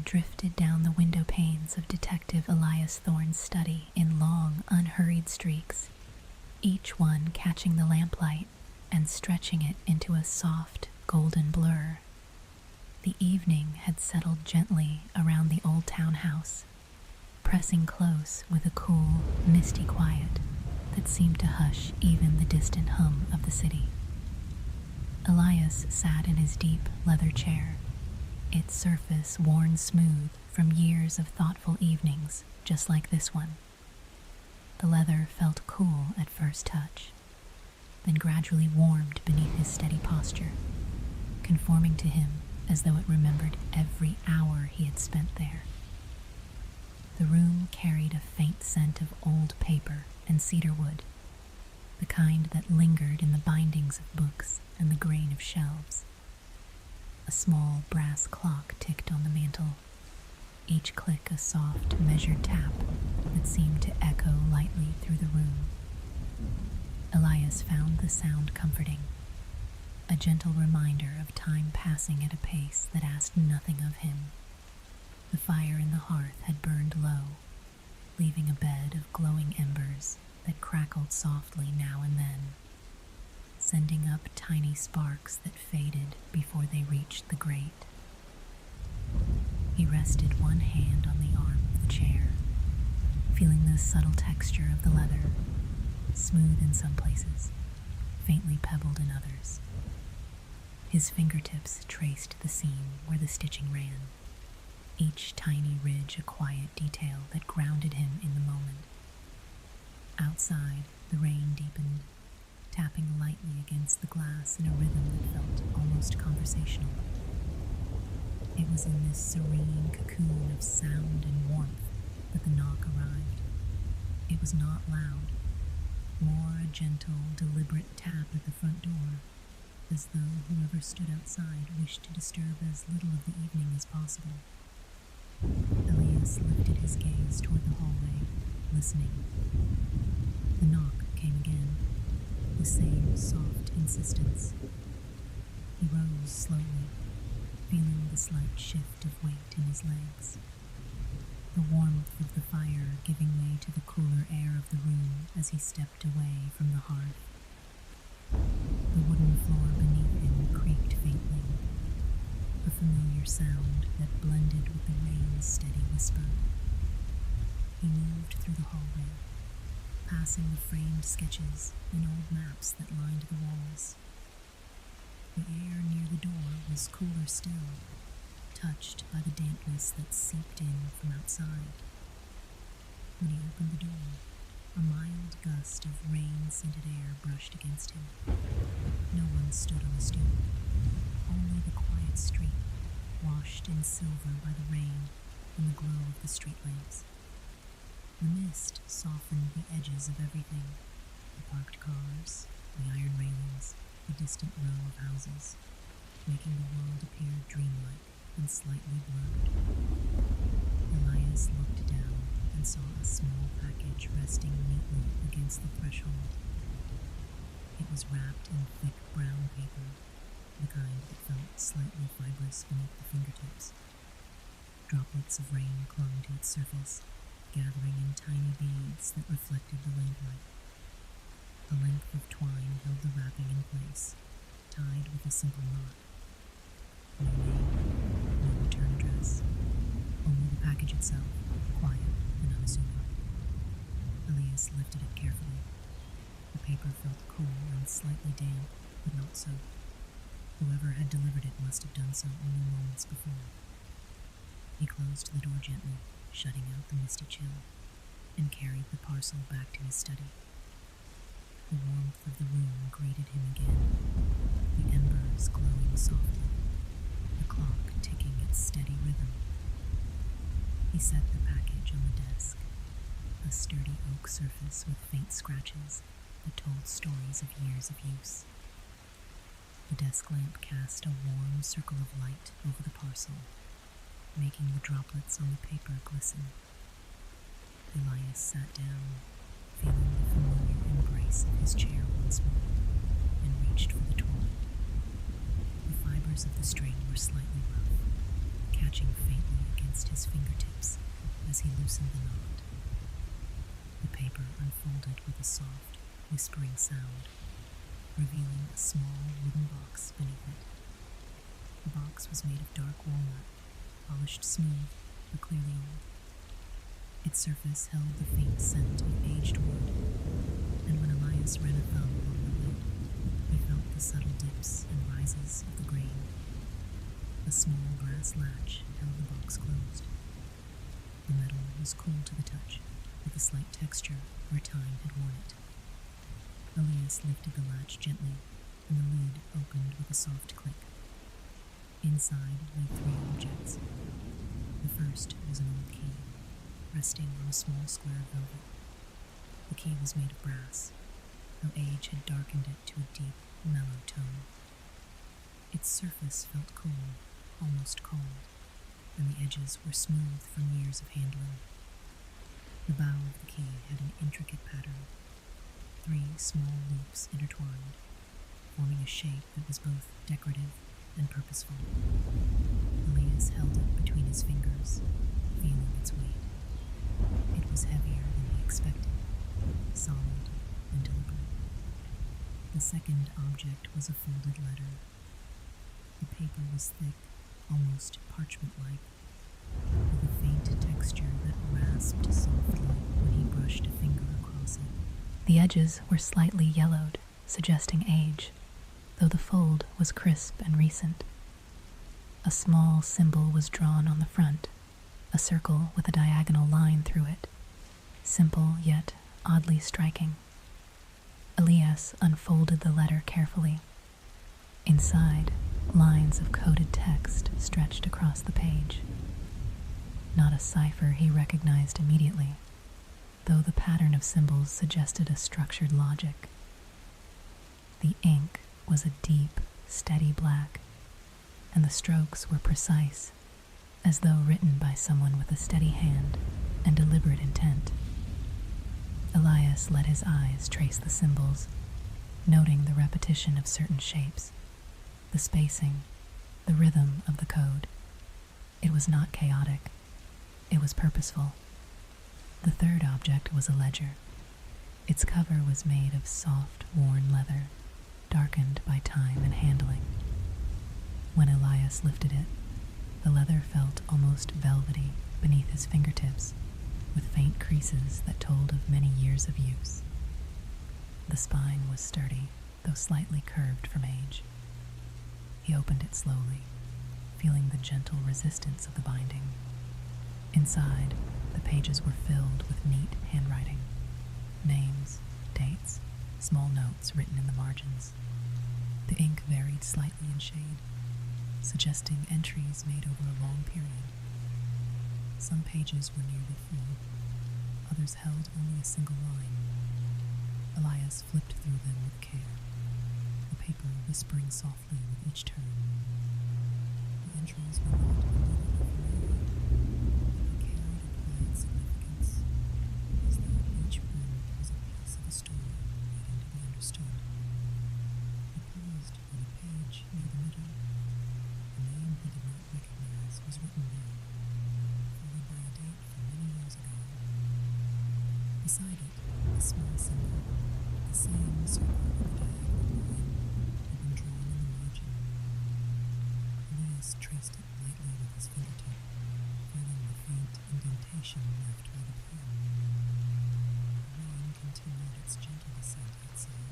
drifted down the window panes of Detective Elias Thorne's study in long, unhurried streaks, each one catching the lamplight and stretching it into a soft, golden blur. The evening had settled gently around the old townhouse, pressing close with a cool, misty quiet that seemed to hush even the distant hum of the city. Elias sat in his deep leather chair, its surface worn smooth from years of thoughtful evenings just like this one. The leather felt cool at first touch, then gradually warmed beneath his steady posture, conforming to him as though it remembered every hour he had spent there. The room carried a faint scent of old paper and cedar wood, the kind that lingered in the bindings of books and the grain of shelves. A small brass clock ticked on the mantel, each click a soft, measured tap that seemed to echo lightly through the room. Elias found the sound comforting, a gentle reminder of time passing at a pace that asked nothing of him. The fire in the hearth had burned low, leaving a bed of glowing embers that crackled softly now and then, sending up tiny sparks that faded before they reached the grate. He rested one hand on the arm of the chair, feeling the subtle texture of the leather, smooth in some places, faintly pebbled in others. His fingertips traced the seam where the stitching ran, each tiny ridge a quiet detail that grounded him in the moment. Outside, the rain deepened, tapping lightly against the glass in a rhythm that felt almost conversational. It was in this serene cocoon of sound and warmth that the knock arrived. It was not loud, more a gentle, deliberate tap at the front door, as though whoever stood outside wished to disturb as little of the evening as possible. Elias lifted his gaze toward the hallway, listening. The knock came again, the same soft insistence. He rose slowly, feeling the slight shift of weight in his legs, the warmth of the fire giving way to the cooler air of the room as he stepped away from the hearth. The wooden floor beneath him creaked faintly, a familiar sound that blended with the rain's steady whisper. He moved through the hallway, passing the framed sketches and old maps that lined the walls. The air near the door was cooler still, touched by the dampness that seeped in from outside. When he opened the door, a mild gust of rain-scented air brushed against him. No one stood on the stoop, only the quiet street, washed in silver by the rain and the glow of the street lamps. The mist softened the edges of everything, the parked cars, the iron railings, the distant row of houses, making the world appear dreamlike and slightly blurred. Elias looked down and saw a small package resting neatly against the threshold. It was wrapped in thick brown paper, the kind that felt slightly fibrous beneath the fingertips. Droplets of rain clung to its surface, gathering in tiny beads that reflected the lamplight. A length of twine held the wrapping in place, tied with a simple knot. No name, no return address, only the package itself, quiet and unassuming. Elias lifted it carefully. The paper felt cool and slightly damp, but not so. Whoever had delivered it must have done so only moments before. He closed the door gently, shutting out the misty chill, and carried the parcel back to his study. The warmth of the room greeted him again, the embers glowing softly, the clock ticking its steady rhythm. He set the package on the desk, a sturdy oak surface with faint scratches that told stories of years of use. The desk lamp cast a warm circle of light over the parcel, making the droplets on the paper glisten. Elias sat down, feeling the familiar embrace of his chair once more, and reached for the twine. The fibers of the string were slightly rough, catching faintly against against his fingertips as he loosened the knot. The paper unfolded with a soft, whispering sound, revealing a small wooden box beneath it. The box was made of dark walnut, polished smooth, but clearly old. Its surface held the faint scent of aged wood, and when Elias ran a thumb along the lid, he felt the subtle dips and rises of the grain. A small brass latch held the box closed. The metal was cool to the touch, with a slight texture where time had worn it. Elias lifted the latch gently, and the lid opened with a soft click. Inside lay 3 objects. The first was an old key, resting on a small square of velvet. The key was made of brass, though age had darkened it to a deep, mellow tone. Its surface felt cool, almost cold, and the edges were smooth from years of handling. The bow of the key had an intricate pattern, 3 small loops intertwined, forming a shape that was both decorative and purposeful. Elias held it between his fingers, feeling its weight. It was heavier than he expected, solid and deliberate. The second object was a folded letter. The paper was thick, almost parchment-like, with a faint texture that rasped softly when he brushed a finger across it. The edges were slightly yellowed, suggesting age, though the fold was crisp and recent. A small symbol was drawn on the front, a circle with a diagonal line through it, simple yet oddly striking. Elias unfolded the letter carefully. Inside, lines of coded text stretched across the page. Not a cipher he recognized immediately, though the pattern of symbols suggested a structured logic. The ink was a deep, steady black, and the strokes were precise, as though written by someone with a steady hand and deliberate intent. Elias let his eyes trace the symbols, noting the repetition of certain shapes, the spacing, the rhythm of the code. It was not chaotic. It was purposeful. The third object was a ledger. Its cover was made of soft, worn leather, darkened by time and handling. When Elias lifted it, the leather felt almost velvety beneath his fingertips, with faint creases that told of many years of use. The spine was sturdy, though slightly curved from age. He opened it slowly, feeling the gentle resistance of the binding. Inside, the pages were filled with neat handwriting, names, dates, small notes written in the margins. The ink varied slightly in shade, suggesting entries made over a long period. Some pages were nearly full, others held only a single line. Elias flipped through them with care, the paper whispering softly with each turn. The entries were not immediately familiar, but they carried a quiet significance, as though each one was a piece of a story waiting to be understood. He paused on a page near the middle. A name he did not recognize was written there, followed by a date from many years ago. Beside it, a small symbol, the same circle with a diagonal line, had been drawn in the margin. Elias traced it lightly with his fingertip, feeling the faint indentation left by the pen. The line continued its gentle descent outside,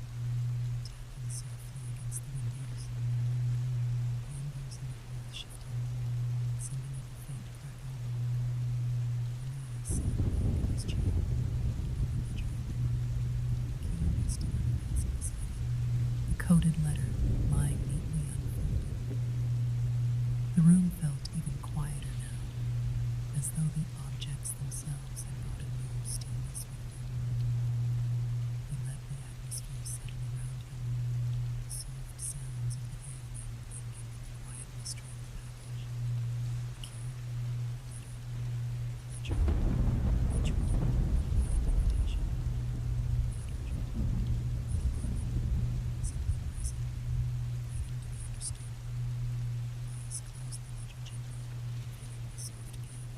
tapping softly against the windows. The embers in the hearth shifted, sending up a faint crackle. Elias sat back in his chair, holding the ledger. The key rested on the desk beside him, the coded letter lying neatly unfolded. The room felt even quieter now, as though the objects themselves had brought a new stillness with them. He let the atmosphere settle around him, the soft sounds of the air then blending with the quiet mystery of the package. The key, the letter, the ledger, each one with a quiet invitation. Not urgent, not alarming, simply present, waiting to be understood. Elias closed the ledger gently, feeling the soft gale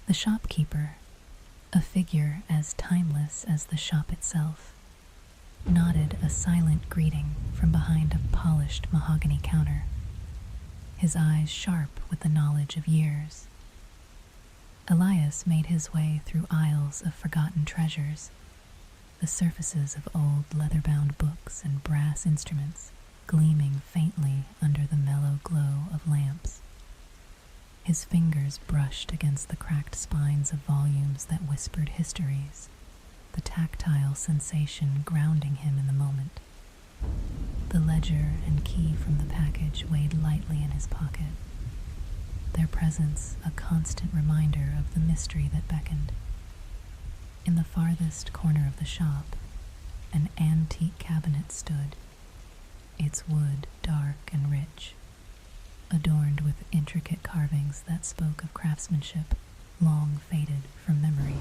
The shopkeeper, a figure as timeless as the shop itself, nodded a silent greeting from behind a polished mahogany counter, his eyes sharp with the knowledge of years. Elias made his way through aisles of forgotten treasures, the surfaces of old leather-bound books and brass instruments gleaming faintly under the mellow glow of lamps. His fingers brushed against the cracked spines of volumes that whispered histories, the tactile sensation grounding him in the moment. The ledger and key from the package weighed lightly in his pocket, their presence a constant reminder of the mystery that beckoned. In the farthest corner of the shop, an antique cabinet stood, its wood dark and rich, adorned with intricate carvings that spoke of craftsmanship long faded from memory.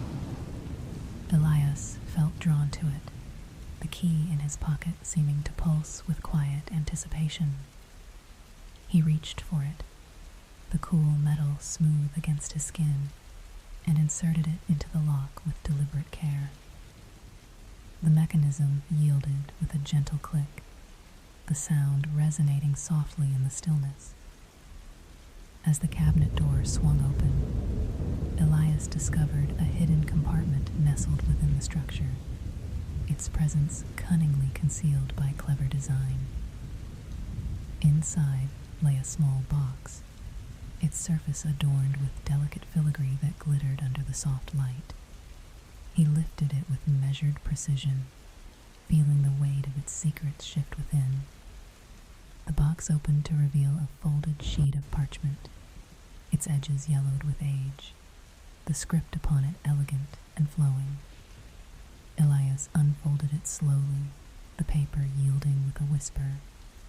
Elias felt drawn to it, the key in his pocket seeming to pulse with quiet anticipation. He reached for it, the cool metal smooth against his skin, and inserted it into the lock with deliberate care. The mechanism yielded with a gentle click, the sound resonating softly in the stillness. As the cabinet door swung open, Elias discovered a hidden compartment nestled within the structure, its presence cunningly concealed by clever design. Inside lay a small box, its surface adorned with delicate filigree that glittered under the soft light. He lifted it with measured precision, feeling the weight of its secrets shift within. The box opened to reveal a folded sheet of parchment, its edges yellowed with age, the script upon it elegant and flowing. Elias unfolded it slowly, the paper yielding with a whisper,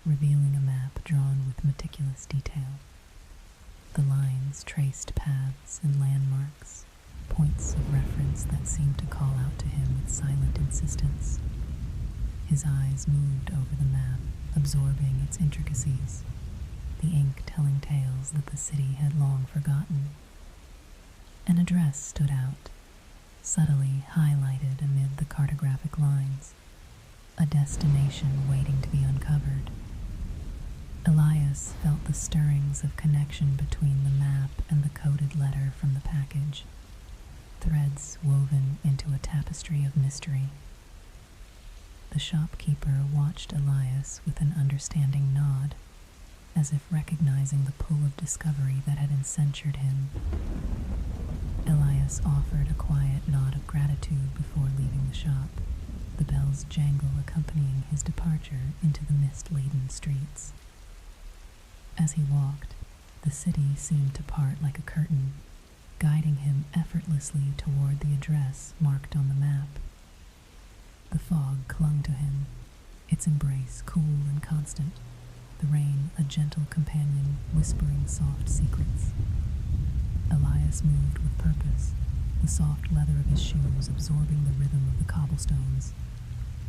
revealing a map drawn with meticulous detail. The lines traced paths and landmarks, points of reference that seemed to call out to him with silent insistence. His eyes moved over the map, absorbing its intricacies, the ink telling tales that the city had long forgotten. An address stood out, subtly highlighted amid the cartographic lines, a destination waiting to be uncovered. Elias felt the stirrings of connection between the map and the coded letter from the package, threads woven into a tapestry of mystery. The shopkeeper watched Elias with an understanding nod, as if recognizing the pull of discovery that had encentured him. Elias offered a quiet nod of gratitude before leaving the shop, the bell's jangle accompanying his departure into the mist-laden streets. As he walked, the city seemed to part like a curtain, guiding him effortlessly toward the address marked on the map. The fog clung to him, its embrace cool and constant, the rain a gentle companion whispering soft secrets. Elias moved with purpose, the soft leather of his shoes absorbing the rhythm of the cobblestones,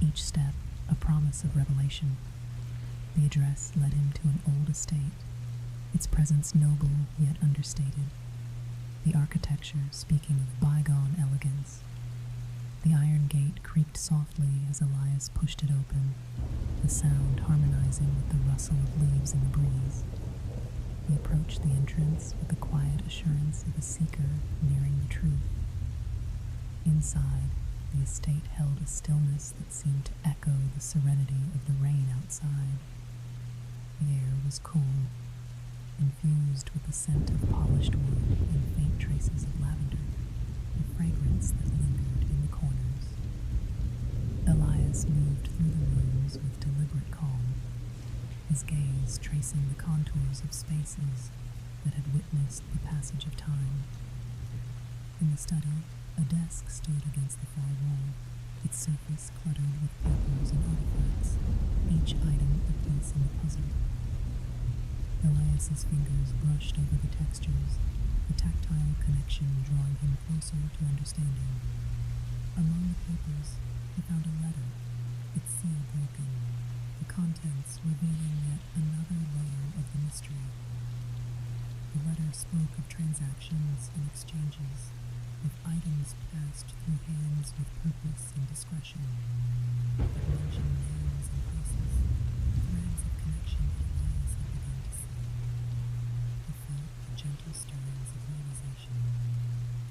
each step a promise of revelation. The address led him to an old estate, its presence noble yet understated, the architecture speaking of bygone elegance. The iron gate creaked softly as Elias pushed it open, the sound harmonizing with the rustle of leaves in the breeze. He approached the entrance with the quiet assurance of a seeker nearing the truth. Inside, the estate held a stillness that seemed to echo the serenity of the rain outside. The air was cool, infused with the scent of polished wood and faint traces of lavender, a fragrance that lingered in the corners. Elias moved through the rooms with deliberate calm, his gaze tracing the contours of spaces that had witnessed the passage of time. In the study, a desk stood against the far wall, its surface cluttered with papers and artifacts, each item a piece in the puzzle. Elias's fingers brushed over the textures, the tactile connection drawing him closer to understanding. Among the papers, he found a letter, its seal broken, the contents revealing yet another layer of the mystery. The letter spoke of transactions and exchanges, of items passed through hands with purpose and discretion. It mentioned names and places, threads of connection that Elias had begun to see. He felt the gentle stirrings of realization,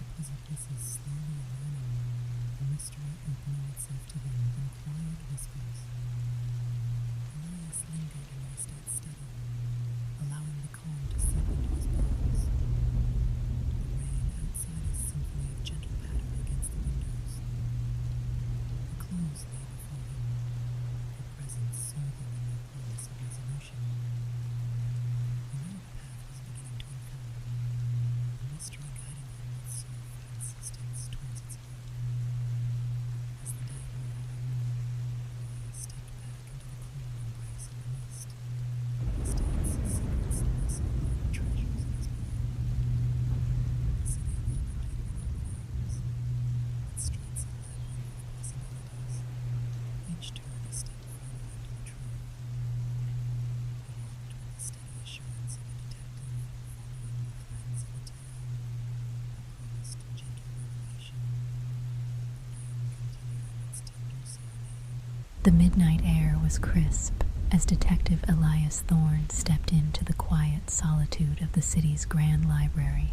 the puzzle pieces slowly aligning, the mystery opening itself to him in quiet whispers. Elias lingered and rested steady, allowing the calm to seep into his bones. The rain outside a symphony of gentle patter against the windows. The clues lay before him, their presence soothing in their promise of resolution. He knew the path was beginning to unfold, the mystery guiding him with soft insistence towards its heart. As the day wore on, Elias stepped back into the cool embrace of the mist, his date's secrets nestled like treasures in his mind. The city welcomed him with open arms, its streets a labyrinth of possibilities, each turn a step further into the truth. He walked with the steady assurance of a detective following the threads of a tale, a promised gentle revelation, the rain continuing its tender serenade. The midnight air was crisp as Detective Elias Thorne stepped into the quiet solitude of the city's grand library,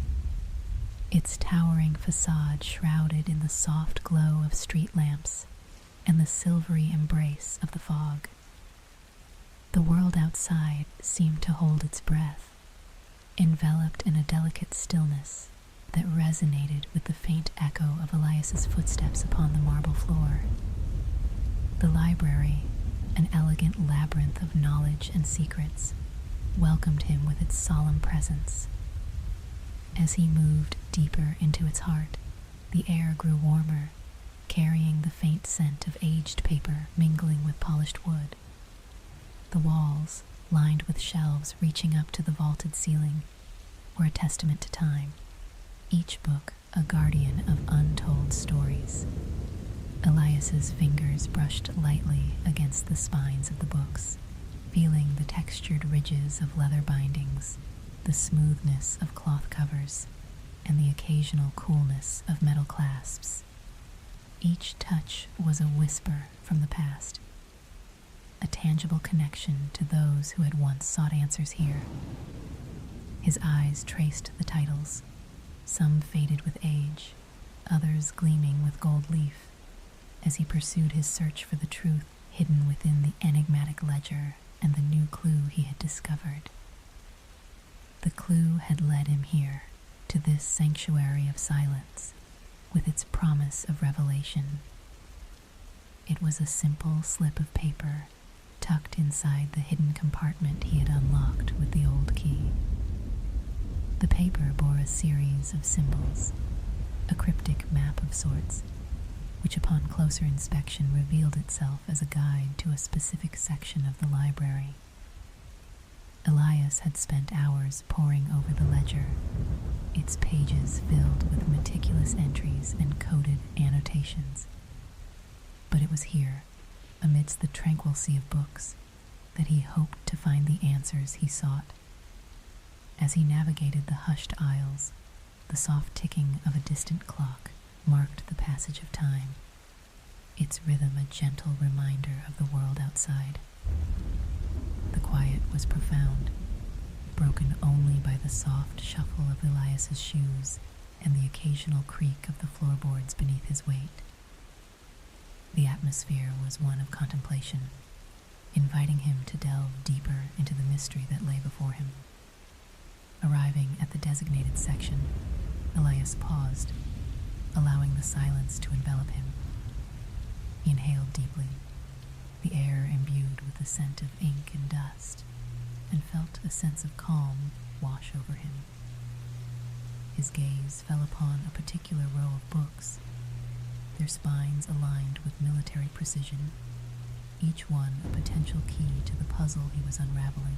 its towering facade shrouded in the soft glow of street lamps and the silvery embrace of the fog. The world outside seemed to hold its breath, enveloped in a delicate stillness that resonated with the faint echo of Elias's footsteps upon the marble floor. The library, an elegant labyrinth of knowledge and secrets, welcomed him with its solemn presence. As he moved deeper into its heart, the air grew warmer, carrying the faint scent of aged paper mingling with polished wood. The walls, lined with shelves reaching up to the vaulted ceiling, were a testament to time, each book a guardian of untold stories. Elias's fingers brushed lightly against the spines of the books, feeling the textured ridges of leather bindings, the smoothness of cloth covers, and the occasional coolness of metal clasps. Each touch was a whisper from the past, a tangible connection to those who had once sought answers here. His eyes traced the titles, some faded with age, others gleaming with gold leaf, as he pursued his search for the truth hidden within the enigmatic ledger and the new clue he had discovered. The clue had led him here, to this sanctuary of silence, with its promise of revelation. It was a simple slip of paper tucked inside the hidden compartment he had unlocked with the old key. The paper bore a series of symbols, a cryptic map of sorts, which upon closer inspection revealed itself as a guide to a specific section of the library. Elias had spent hours poring over the ledger, its pages filled with meticulous entries and coded annotations. But it was here, amidst the tranquil sea of books, that he hoped to find the answers he sought. As he navigated the hushed aisles, the soft ticking of a distant clock marked the passage of time, its rhythm a gentle reminder of the world outside. The quiet was profound, broken only by the soft shuffle of Elias's shoes and the occasional creak of the floorboards beneath his weight. The atmosphere was one of contemplation, inviting him to delve deeper into the mystery that lay before him. Arriving at the designated section, Elias paused, allowing the silence to envelop him. He inhaled deeply, the air imbued with the scent of ink and dust, and felt a sense of calm wash over him. His gaze fell upon a particular row of books, their spines aligned with military precision, each one a potential key to the puzzle he was unraveling.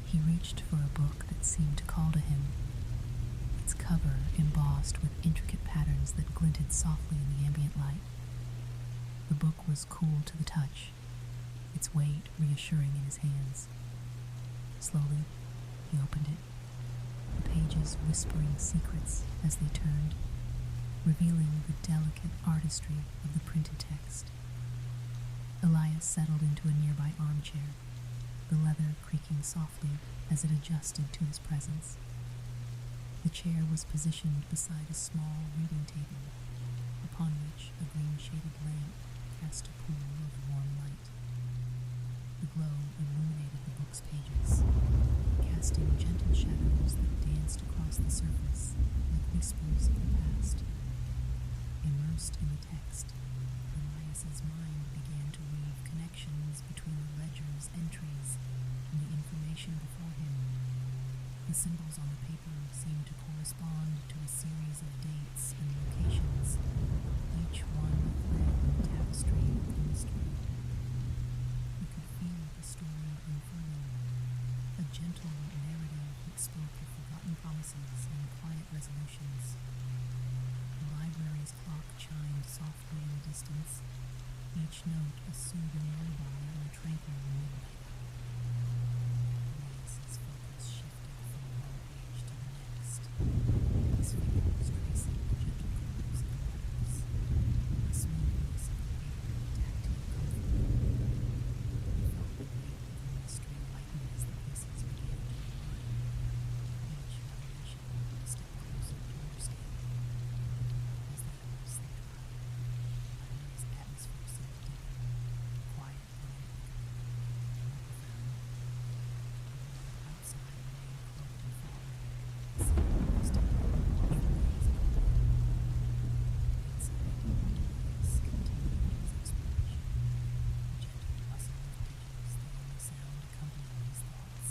He reached for a book that seemed to call to him, its cover embossed with intricate patterns that glinted softly in the ambient light. The book was cool to the touch, its weight reassuring in his hands. Slowly, he opened it, pages whispering secrets as they turned, revealing the delicate artistry of the printed text. Elias settled into a nearby armchair, the leather creaking softly as it adjusted to his presence. The chair was positioned beside a small reading table, upon which a green-shaded lamp cast a pool of warm light. The glow illuminated the book's pages, casting gentle shadows that danced across the surface like whispers of the past. Immersed in the text, Elias's mind began to weave connections between the ledger's entries and the information before him. The symbols on the paper seemed to correspond to a series of dates and locations, each one a thread in the tapestry of the mystery. He could feel the story unfurling, a gentle narrative that spoke of forgotten promises and quiet resolutions. The library's clock chimed softly in the distance, each note a soothing lullaby on a tranquil midnight hour. Elias's focus shifted from one page to the next. His fingers tracing the gentle curves of the letters, the smoothness of the paper tactile comfort. He felt the weight of the mystery lighten as the pieces began to align, each variation a step closer to understanding. As the hours slipped by, Elias's atmosphere seemed deeper, quiet and more profound. Outside, the rain cloaked and falling. The city rested on the watchful gaze of the wind. Inside, Elias continued his exploration. The gentle rustle of pages, the only sound accompanying his thoughts.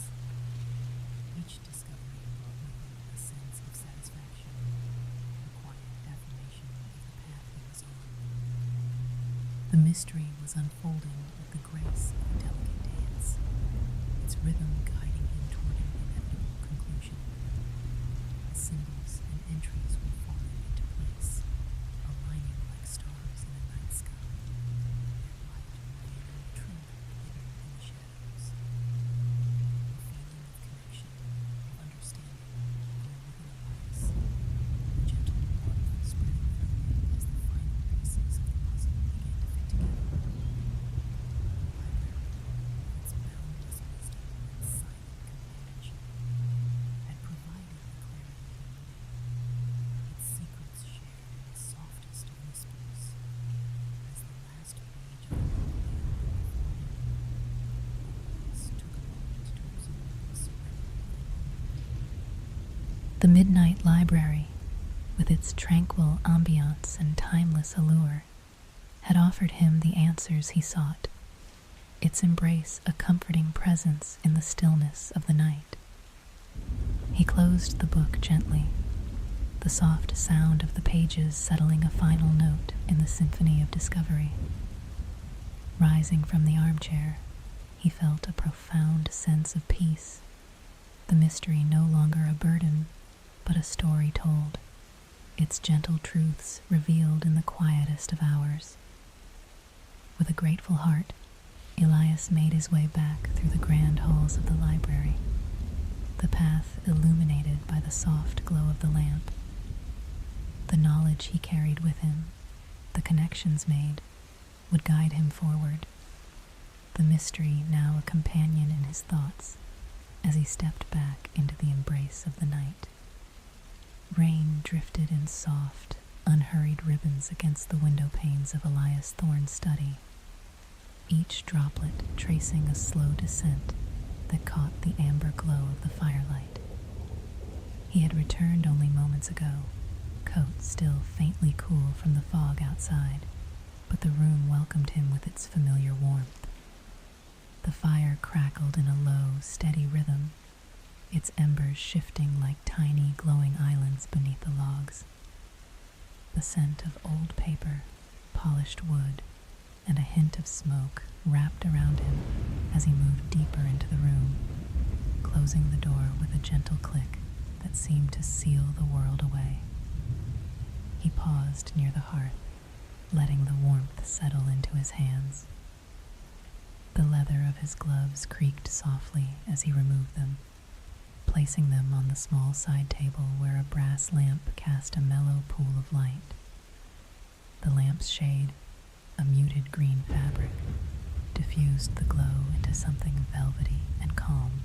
Each discovery brought with it a sense of satisfaction, a quiet affirmation of the path he was on. The mystery was unfolding with the grace of a delicate dance, its rhythm guiding him toward an inevitable conclusion. The symbols and entries were falling into place, aligning like stars in a night sky, their light revealing the truth hidden in the shadows. A feeling of connection, of understanding, grew within Elias, a gentle warmth spreading through him as the final pieces of the puzzle began to fit together. The library, with its boundless wisdom and silent companionship, had provided the clarity he needed, its secrets shared in the softest of whispers. As the last page of the book lay open before him, Elias took a moment to absorb the serenity of the moment. The midnight library, with its tranquil ambiance and timeless allure, had offered him the answers he sought, its embrace a comforting presence in the stillness of the night. He closed the book gently, the soft sound of the pages settling a final note in the symphony of discovery. Rising from the armchair, he felt a profound sense of peace, the mystery no longer a burden, but a story told, its gentle truths revealed in the quietest of hours. With a grateful heart, Elias made his way back through the grand halls of the library, the path illuminated by the soft glow of the lamp. The knowledge he carried with him, the connections made, would guide him forward, the mystery now a companion in his thoughts as he stepped back into the embrace of the night. Rain drifted in soft, unhurried ribbons against the window panes of Elias Thorne's study, each droplet tracing a slow descent that caught the amber glow of the firelight. He had returned only moments ago, coat still faintly cool from the fog outside, but the room welcomed him with its familiar warmth. The fire crackled in a low, steady rhythm, its embers shifting like tiny glowing islands beneath the logs. The scent of old paper, polished wood, and a hint of smoke wrapped around him as he moved deeper into the room, closing the door with a gentle click that seemed to seal the world away. He paused near the hearth, letting the warmth settle into his hands. The leather of his gloves creaked softly as he removed them, placing them on the small side table where a brass lamp cast a mellow pool of light. The lamp's shade, a muted green fabric, diffused the glow into something velvety and calm.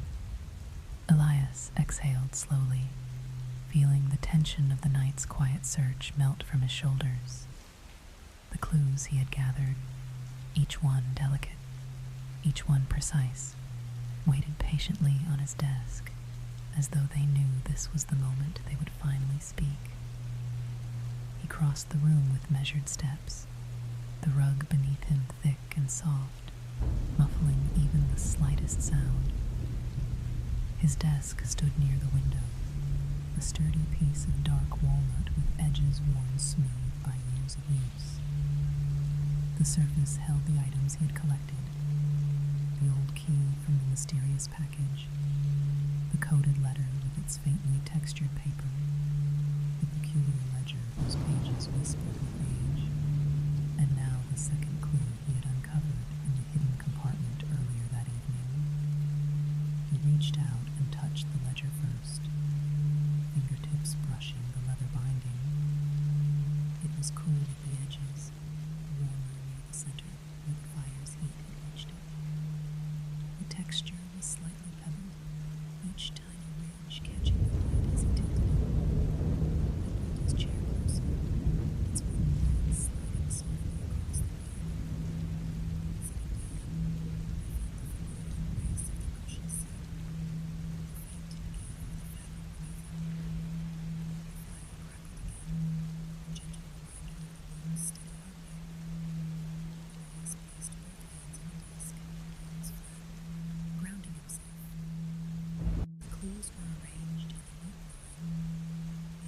Elias exhaled slowly, feeling the tension of the night's quiet search melt from his shoulders. The clues he had gathered, each one delicate, each one precise, waited patiently on his desk, as though they knew this was the moment they would finally speak. He crossed the room with measured steps, the rug beneath him thick and soft, muffling even the slightest sound. His desk stood near the window, a sturdy piece of dark walnut with edges worn smooth by years of use. The surface held the items he had collected: the old key from the mysterious package, the coded letter with its faintly textured paper, the peculiar ledger whose pages whispered with age, and now the second clue he had uncovered in the hidden compartment earlier that evening. He reached out and touched the ledger first, fingertips brushing the leather binding. It was cool at the edges, warmer near the center where the fire's heat had reached it. The texture was slightly pebbled, each tiny ridge catching the light as he tilted it. He pulled his chair closer, its wooden legs sliding softly across the pane. Sitting down, he felt the familiar embrace of the cushioned seat, the faint give of the fabric beneath him. The fire crackled again, a gentle reminder of the room's steady heartbeat. Elias placed both hands on the desk, palms flat, grounding himself. The clues were arranged in a neat line,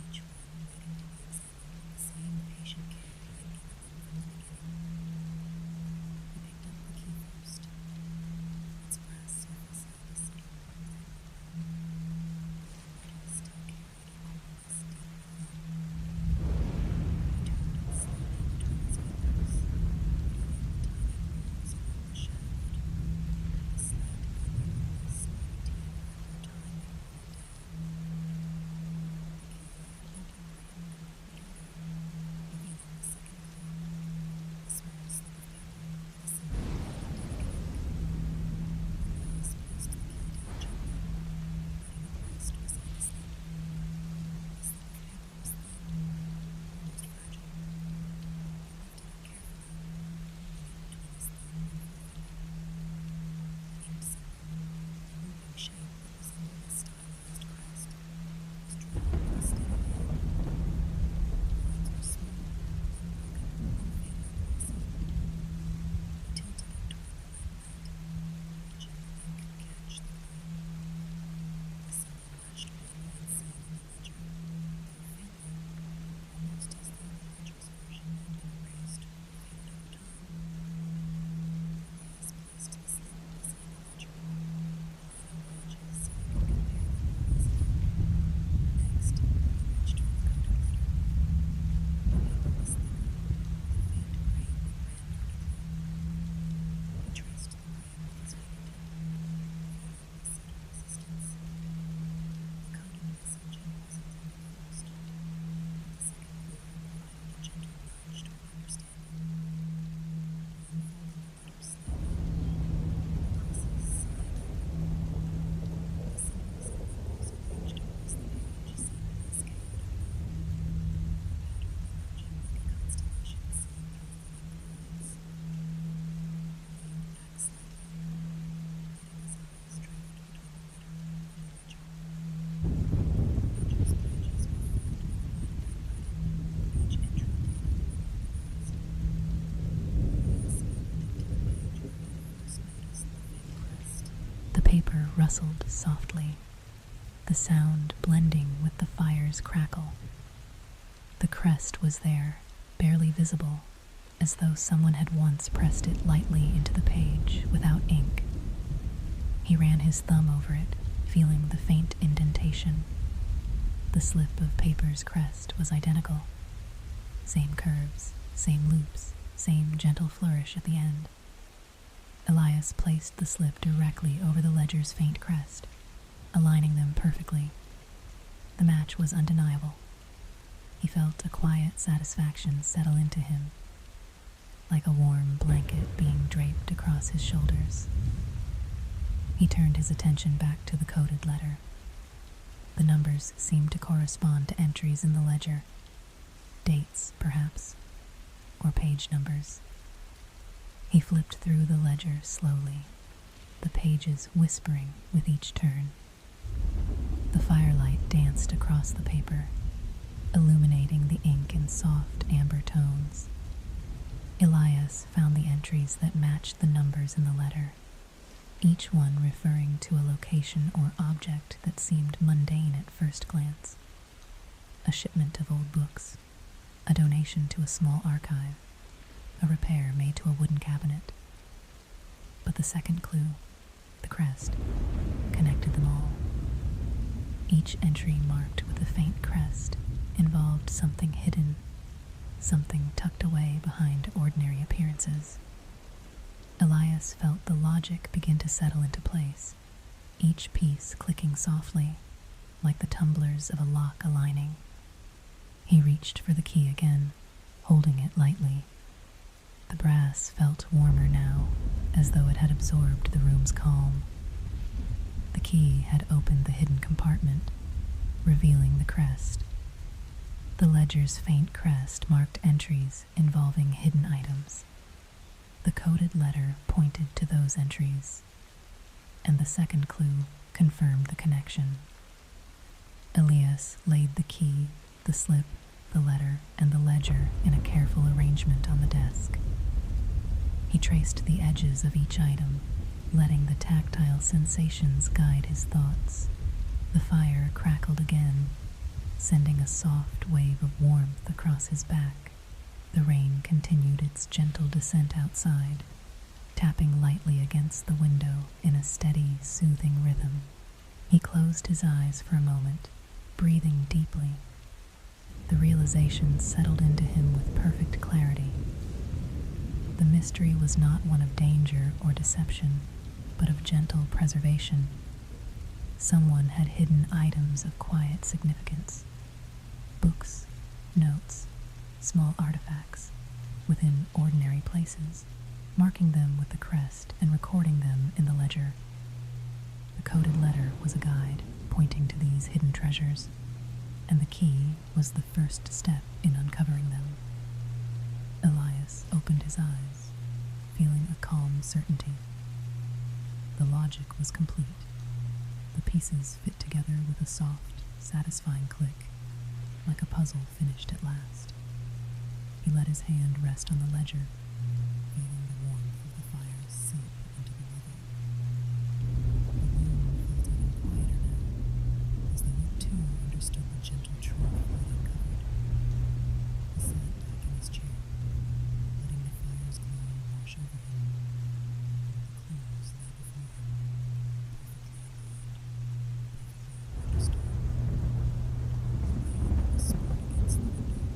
each one waiting to be examined with the same patient care he had given them from the beginning. He picked up the key first. Its brass surface held a subtle warmth and the metal still carried a coolness deep within. He turned it slowly between his fingers, feeling the tiny grooves along the shaft, the slight uneveness needed to heal after time had worn it down. The key had hinted brightly revealing the second clue, a small slip of paper with a symbol of deducting. Elias placed the key down gently, letting it rest beside the slip. The slip of paper was thin, almost fragile. He lifted it carefully, holding it between his thumb and forefinger. The inked symbol, a looping shape that resembled a stylized crest, was drawn with a steady hand. The lines were smooth, unbroken, and faintly glossy. He tilted it toward the lamplight, watching the ink catch the glow. The symbol matched one he had seen in the ledger, though faintly, almost as though the ledger's version had been erased or faded over time. Elias placed the slip beside the ledger, aligning the edges so he could compare them more easily. Next, he reached for the coded letter. The paper was thicker, with a faint grain that ran vertically. He traced the grain with his fingertip, feeling the subtle resistance. The coded message had puzzled him at first, but the second clue had provided a gentle nudge toward understanding. He unfolded the letter slowly, the creases sighed open. The symbols and numbers arranged across the page seemed cascade of blue, a pattern emerging like a constellation seen through thinning clouds. He leaned back slightly, letting his eyes drift between the letter and the ledger. The ledger's pages were filled with neat handwriting, each entry dated and organized. Elias opened it to the page where he had first noticed the faint crest. The paper rustled softly, the sound blending with the fire's crackle. The crest was there, barely visible, as though someone had once pressed it lightly into the page without ink. He ran his thumb over it, feeling the faint indentation. The slip of paper's crest was identical. Same curves, same loops, same gentle flourish at the end. Elias placed the slip directly over the ledger's faint crest, aligning them perfectly. The match was undeniable. He felt a quiet satisfaction settle into him, like a warm blanket being draped across his shoulders. He turned his attention back to the coded letter. The numbers seemed to correspond to entries in the ledger. Dates, perhaps, or page numbers. He flipped through the ledger slowly, the pages whispering with each turn. The firelight danced across the paper, illuminating the ink in soft amber tones. Elias found the entries that matched the numbers in the letter, each one referring to a location or object that seemed mundane at first glance. A shipment of old books, a donation to a small archive, a repair made to a wooden cabinet. But the second clue, the crest, connected them all. Each entry marked with a faint crest involved something hidden, something tucked away behind ordinary appearances. Elias felt the logic begin to settle into place, each piece clicking softly, like the tumblers of a lock aligning. He reached for the key again, holding it lightly. The brass felt warmer now, as though it had absorbed the room's calm. The key had opened the hidden compartment, revealing the crest. The ledger's faint crest marked entries involving hidden items. The coded letter pointed to those entries, and the second clue confirmed the connection. Elias laid the key, the slip, the letter, and the ledger in a careful arrangement on the desk. He traced the edges of each item, letting the tactile sensations guide his thoughts. The fire crackled again, sending a soft wave of warmth across his back. The rain continued its gentle descent outside, tapping lightly against the window in a steady, soothing rhythm. He closed his eyes for a moment, breathing deeply. The realization settled into him with perfect clarity. The mystery was not one of danger or deception, but of gentle preservation. Someone had hidden items of quiet significance. Books, notes, small artifacts, within ordinary places, marking them with the crest and recording them in the ledger. The coded letter was a guide pointing to these hidden treasures, and the key was the first step in uncovering them. Elias opened his eyes, feeling a calm certainty. The logic was complete. The pieces fit together with a soft, satisfying click, like a puzzle finished at last. He let his hand rest on the ledger, feeling the warmth of the fire seep into the leather. The room felt even quieter now, as though it too understood the gentle truth it uncovered. He sat back in his chair, letting the fire's glow wash over him. The clues lay before him, perfectly aligned, perfectly understood. The rain was spread against the window.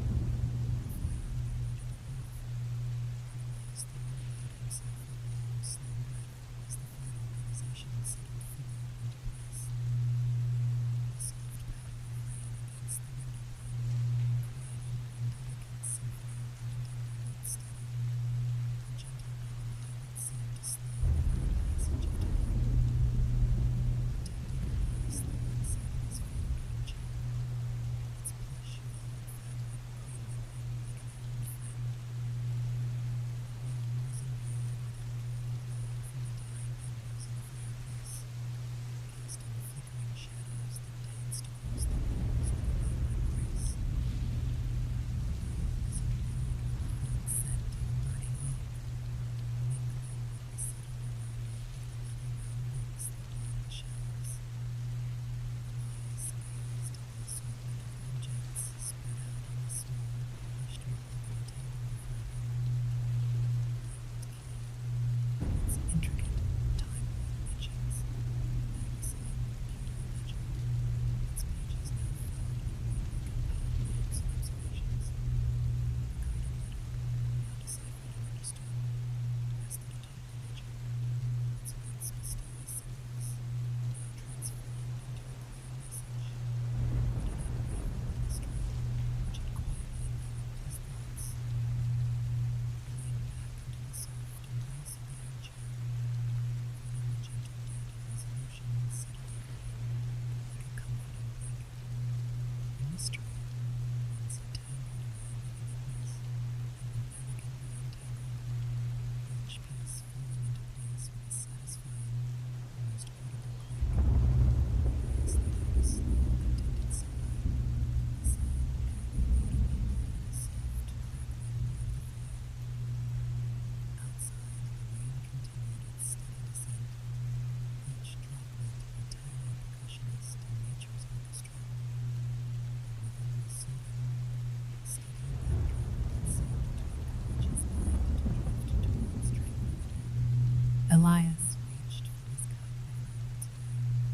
Elias reached for his cup of herbal tea,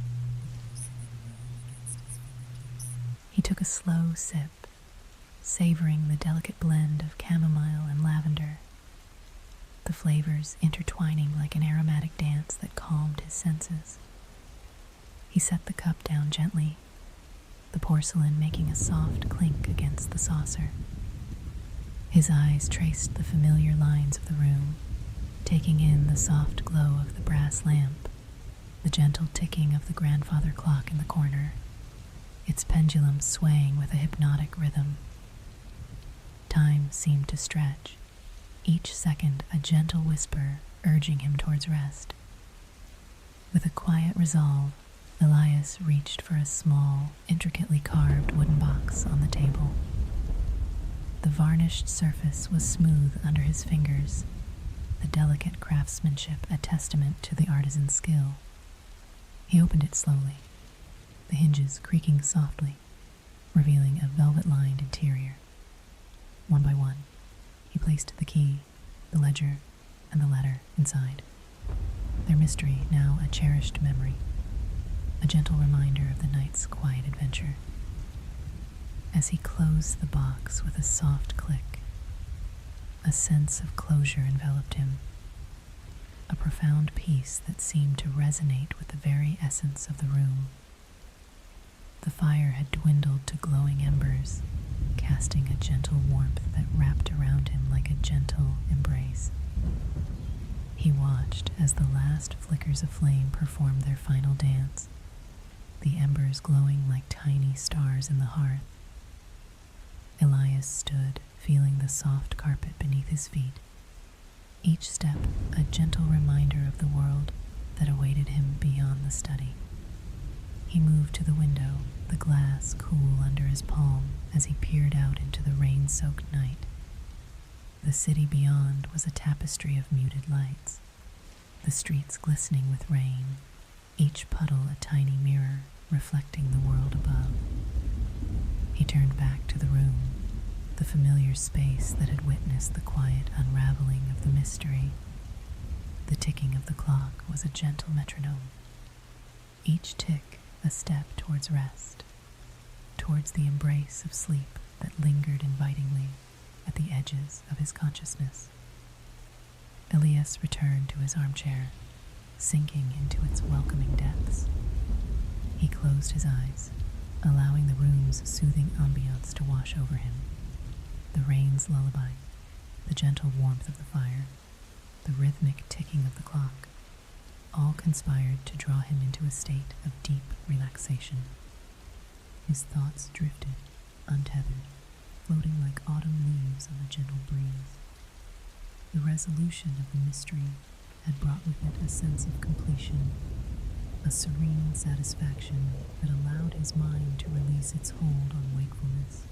the porcelain warm against his fingertips. He took a slow sip, savoring the delicate blend of chamomile and lavender, the flavors intertwining like an aromatic dance that calmed his senses. He set the cup down gently, the porcelain making a soft clink against the saucer. His eyes traced the familiar lines of the room, taking in the soft glow of the brass lamp, the gentle ticking of the grandfather clock in the corner, its pendulum swaying with a hypnotic rhythm. Time seemed to stretch, each second a gentle whisper urging him towards rest. With a quiet resolve, Elias reached for a small, intricately carved wooden box on the table. The varnished surface was smooth under his fingers, the delicate craftsmanship a testament to the artisan's skill. He opened it slowly, the hinges creaking softly, revealing a velvet-lined interior. One by one, he placed the key, the ledger, and the letter inside. Their mystery now a cherished memory, a gentle reminder of the night's quiet adventure. As he closed the box with a soft click, a sense of closure enveloped him, a profound peace that seemed to resonate with the very essence of the room. The fire had dwindled to glowing embers, casting a gentle warmth that wrapped around him like a gentle embrace. He watched as the last flickers of flame performed their final dance, the embers glowing like tiny stars in the hearth. Elias stood, feeling the soft carpet beneath his feet, each step a gentle reminder of the world that awaited him beyond the study. He moved to the window, the glass cool under his palm as he peered out into the rain-soaked night. The city beyond was a tapestry of muted lights, the streets glistening with rain, each puddle a tiny mirror reflecting the world above. He turned back to the room, the familiar space that had witnessed the quiet unraveling of the mystery. The ticking of the clock was a gentle metronome, each tick a step towards rest, towards the embrace of sleep that lingered invitingly at the edges of his consciousness. Elias returned to his armchair, sinking into its welcoming depths. He closed his eyes, allowing the room's soothing ambiance to wash over him. The rain's lullaby, the gentle warmth of the fire, the rhythmic ticking of the clock, all conspired to draw him into a state of deep relaxation. His thoughts drifted, untethered, floating like autumn leaves on a gentle breeze. The resolution of the mystery had brought with it a sense of completion, a serene satisfaction that allowed his mind to release its hold on wakefulness.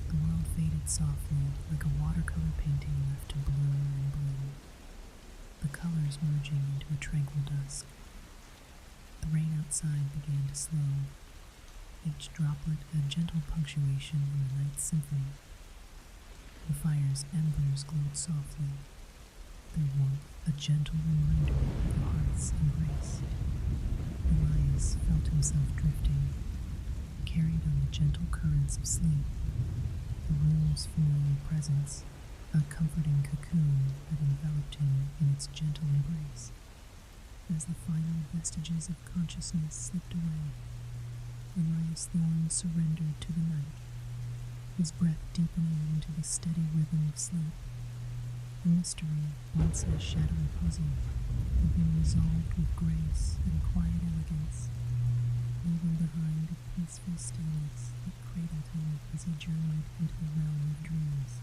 The world faded softly, like a watercolor painting left to blur and bloom, the colors merging into a tranquil dusk. The rain outside began to slow, each droplet a gentle punctuation in the night's symphony. The fire's embers glowed softly, their warmth a gentle reminder of the hearth's embrace. Elias felt himself drifting, carried on the gentle currents of sleep. The room's familiar presence, a comforting cocoon that enveloped him in its gentle embrace. As the final vestiges of consciousness slipped away, Elias Thorne surrendered to the night, his breath deepening into the steady rhythm of sleep. The mystery, once a shadowy puzzle, had been resolved with grace and quiet elegance, leaving behind a peaceful stillness that cradled him as he journeyed into the realm of dreams.